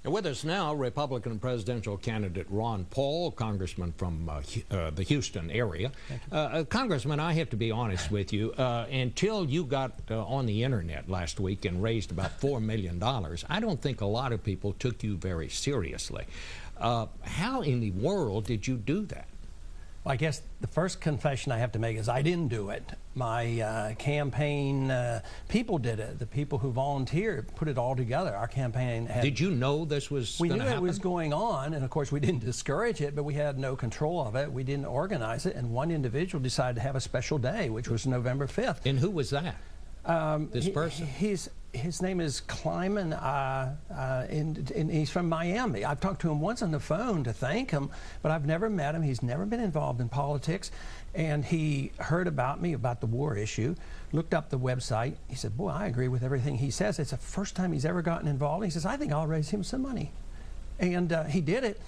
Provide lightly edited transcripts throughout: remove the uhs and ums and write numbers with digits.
And with us now, Republican presidential candidate Ron Paul, congressman from the Houston area. Congressman, I have to be honest with you. Until you got on the internet last week and raised about $4 million, I don't think a lot of people took you very seriously. How in the world did you do that? Well, I guess the first confession I have to make is I didn't do it. My campaign people did it. The people who volunteered put it all together. Our campaign had... Did you know this was going to happen? We knew it was going on, and of course we didn't discourage it, but we had no control of it. We didn't organize it, and one individual decided to have a special day, which was November 5th. And who was that? This person? His name is Kleiman, and he's from Miami. I've talked to him once on the phone to thank him, but I've never met him. He's never been involved in politics, and he heard about me, about the war issue, looked up the website. He said, boy, I agree with everything he says. It's the first time he's ever gotten involved. He says, I think I'll raise him some money. And he did it.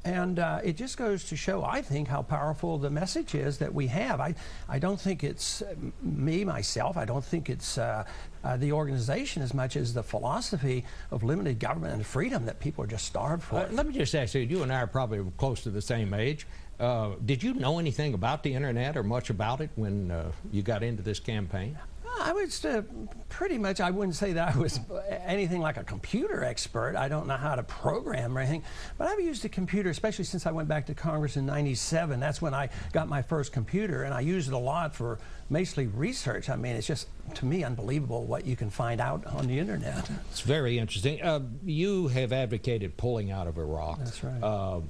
And it just goes to show, I think, how powerful the message is that we have. I don't think it's me, myself. I don't think it's the organization as much as the philosophy of limited government and freedom that people are just starved for. Let me just ask you, you and I are probably close to the same age. Did you know anything about the internet or much about it when you got into this campaign? I was pretty much, I wouldn't say that I was anything like a computer expert. I don't know how to program or anything, but I've used a computer, especially since I went back to Congress in '97. That's when I got my first computer, and I used it a lot for mostly research. I mean, it's just, to me, unbelievable what you can find out on the internet. It's very interesting. You have advocated pulling out of Iraq. That's right.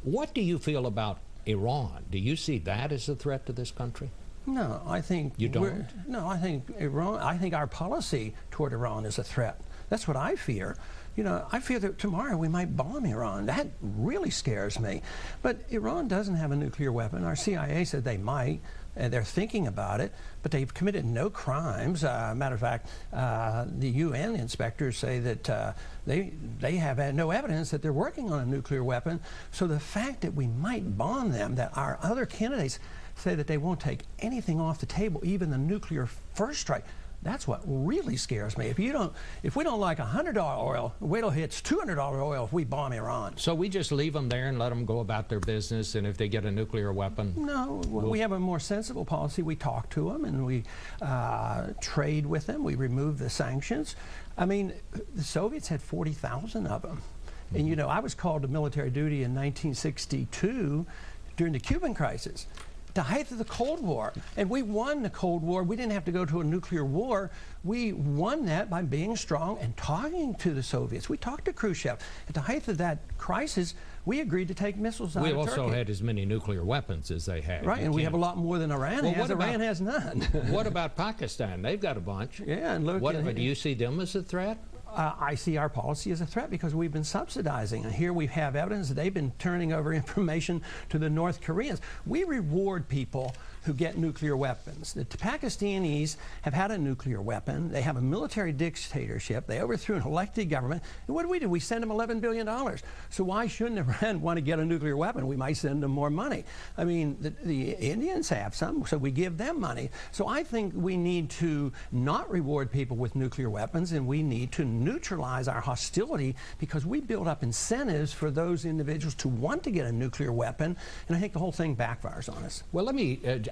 What do you feel about Iran? Do you see that as a threat to this country? No, I think you don't. No, I think Iran. I think our policy toward Iran is a threat. That's what I fear. You know, I fear that tomorrow we might bomb Iran. That really scares me. But Iran doesn't have a nuclear weapon. Our CIA said they might. They're thinking about it, but they've committed no crimes. Matter of fact, the UN inspectors say that they have had no evidence that they're working on a nuclear weapon. So the fact that we might bomb them, that our other candidates say that they won't take anything off the table, even the nuclear first strike. That's what really scares me. If we don't like $100 oil, wait till it hits $200 oil if we bomb Iran. So we just leave them there and let them go about their business, and if they get a nuclear weapon? No, we have a more sensible policy. We talk to them and we trade with them. We remove the sanctions. I mean, the Soviets had 40,000 of them. And you know, I was called to military duty in 1962 during the Cuban crisis, the height of the Cold War. And we won the Cold War. We didn't have to go to a nuclear war. We won that by being strong and talking to the Soviets. We talked to Khrushchev. At the height of that crisis, we agreed to take missiles out of Turkey. We also had as many nuclear weapons as they had. Right, and we have a lot more than Iran has. Iran has none. What about Pakistan? They've got a bunch. Yeah, and look... Do you see them as a threat? I see our policy as a threat because we've been subsidizing. And here we have evidence that they've been turning over information to the North Koreans. We reward people who get nuclear weapons. The Pakistanis have had a nuclear weapon. They have a military dictatorship. They overthrew an elected government. And what do? We send them $11 billion. So why shouldn't Iran want to get a nuclear weapon? We might send them more money. I mean, the Indians have some, so we give them money. So I think we need to not reward people with nuclear weapons, and we need to neutralize our hostility because we build up incentives for those individuals to want to get a nuclear weapon, and I think the whole thing backfires on us. Well,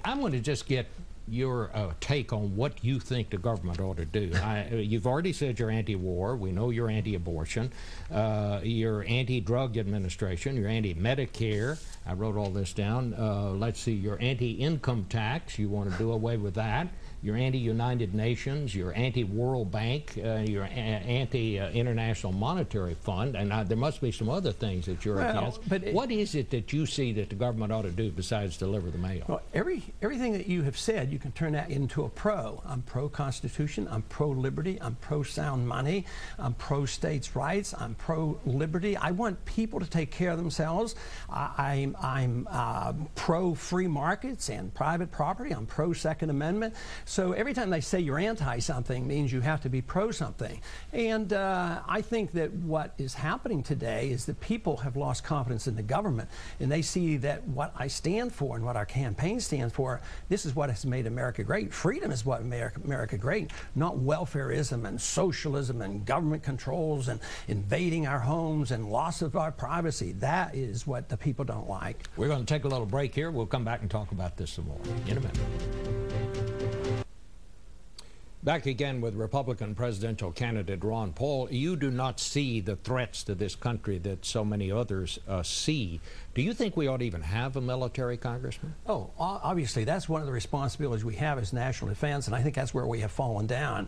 I'm going to just get your take on what you think the government ought to do. You've already said you're anti-war. We know you're anti-abortion. You're anti-drug administration. You're anti-Medicare. I wrote all this down. Let's see. You're anti-income tax. You want to do away with that. You're anti-United Nations, you're anti-World Bank, you're anti-International Monetary Fund, and there must be some other things that you're against. But what is it that you see that the government ought to do besides deliver the mail? Well, everything that you have said, you can turn that into a pro. I'm pro-Constitution, I'm pro-liberty, I'm pro-sound money, I'm pro-states' rights, I'm pro-liberty. I want people to take care of themselves. I'm pro-free markets and private property. I'm pro-Second Amendment. So every time they say you're anti-something means you have to be pro-something. And I think that what is happening today is that people have lost confidence in the government, and they see that what I stand for and what our campaign stands for, this is what has made America great. Freedom is what made America great, not welfarism and socialism and government controls and invading our homes and loss of our privacy. That is what the people don't like. We're going to take a little break here. We'll come back and talk about this some more in a minute. Back again with Republican presidential candidate Ron Paul. You do not see the threats to this country that so many others see. Do you think we ought to even have a military, Congressman? Oh, obviously, that's one of the responsibilities we have as national defense, and I think that's where we have fallen down.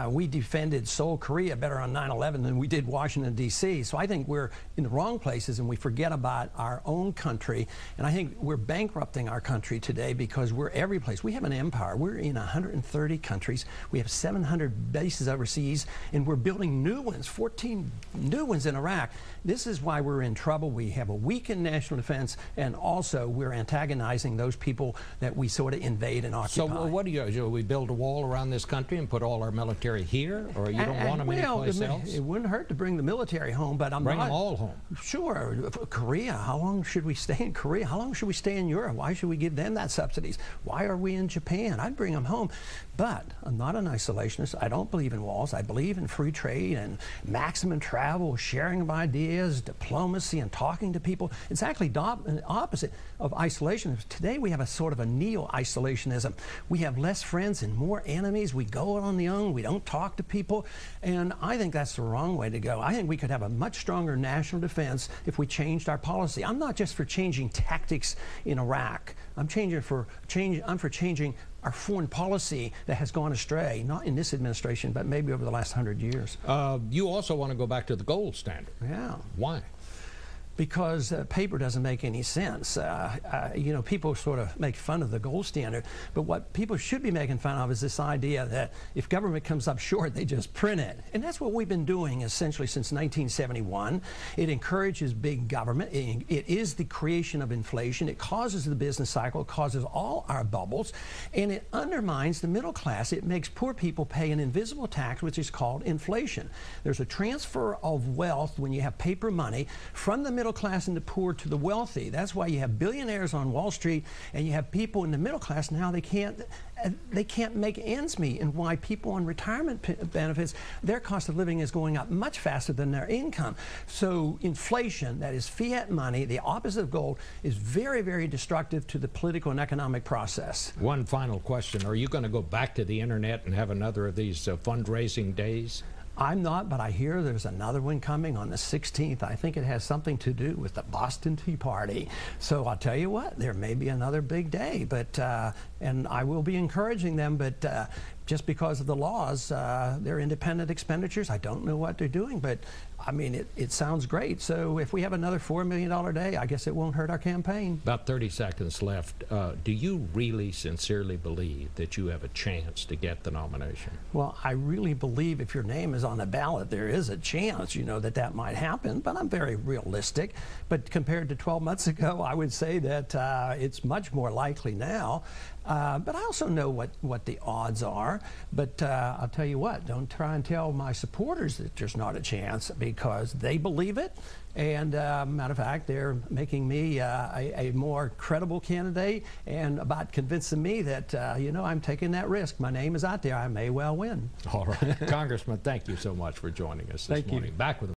We defended Seoul, Korea better on 9/11 than we did Washington, D.C., so I think we're in the wrong places and we forget about our own country, and I think we're bankrupting our country today because we're every place. We have an empire. We're in 130 countries. We have 700 bases overseas, and we're building new ones, 14 new ones in Iraq. This is why we're in trouble. We have a weakened national defense, and also we're antagonizing those people that we sort of invade and occupy. So what do we build a wall around this country and put all our military here, or you don't want them anyplace else? It wouldn't hurt to bring the military home, but bring them all home. Sure. Korea, how long should we stay in Korea? How long should we stay in Europe? Why should we give them that subsidies? Why are we in Japan? I'd bring them home. But I'm not an isolationist. I don't believe in walls. I believe in free trade and maximum travel, sharing of ideas, diplomacy, and talking to people. It's actually the opposite of isolation. Today we have a sort of a neo-isolationism. We have less friends and more enemies. We go on the own. We don't talk to people. And I think that's the wrong way to go. I think we could have a much stronger national defense if we changed our policy. I'm not just for changing tactics in Iraq. I'm for changing our foreign policy that has gone astray, not in this administration, but maybe over the last 100 years. You also want to go back to the gold standard. Yeah. Why? Because paper doesn't make any sense. You know, people sort of make fun of the gold standard, but what people should be making fun of is this idea that if government comes up short, they just print it. And that's what we've been doing essentially since 1971. It encourages big government. It is the creation of inflation. It causes the business cycle. It causes all our bubbles. And it undermines the middle class. It makes poor people pay an invisible tax, which is called inflation. There's a transfer of wealth when you have paper money from the middle class and the poor to the wealthy. That's why you have billionaires on Wall Street, and you have people in the middle class now they can't make ends meet, and why people on retirement benefits, their cost of living is going up much faster than their income. So inflation, that is fiat money, the opposite of gold, is very, very destructive to the political and economic process. One final question. Are you going to go back to the internet and have another of these fundraising days? I'm not, but I hear there's another one coming on the 16th. I think it has something to do with the Boston Tea Party. So I'll tell you what, there may be another big day, but and I will be encouraging them, but just because of the laws, they're independent expenditures. I don't know what they're doing, but I mean, it sounds great. So if we have another $4 million day, I guess it won't hurt our campaign. About 30 seconds left. Do you really sincerely believe that you have a chance to get the nomination? Well, I really believe if your name is on the ballot, there is a chance, you know, that might happen, but I'm very realistic. But compared to 12 months ago, I would say that it's much more likely now. But I also know what the odds are. But I'll tell you what, don't try and tell my supporters that there's not a chance, because they believe it. And matter of fact, they're making me a more credible candidate and about convincing me that, you know, I'm taking that risk. My name is out there. I may well win. All right. Congressman, thank you so much for joining us this morning. Back with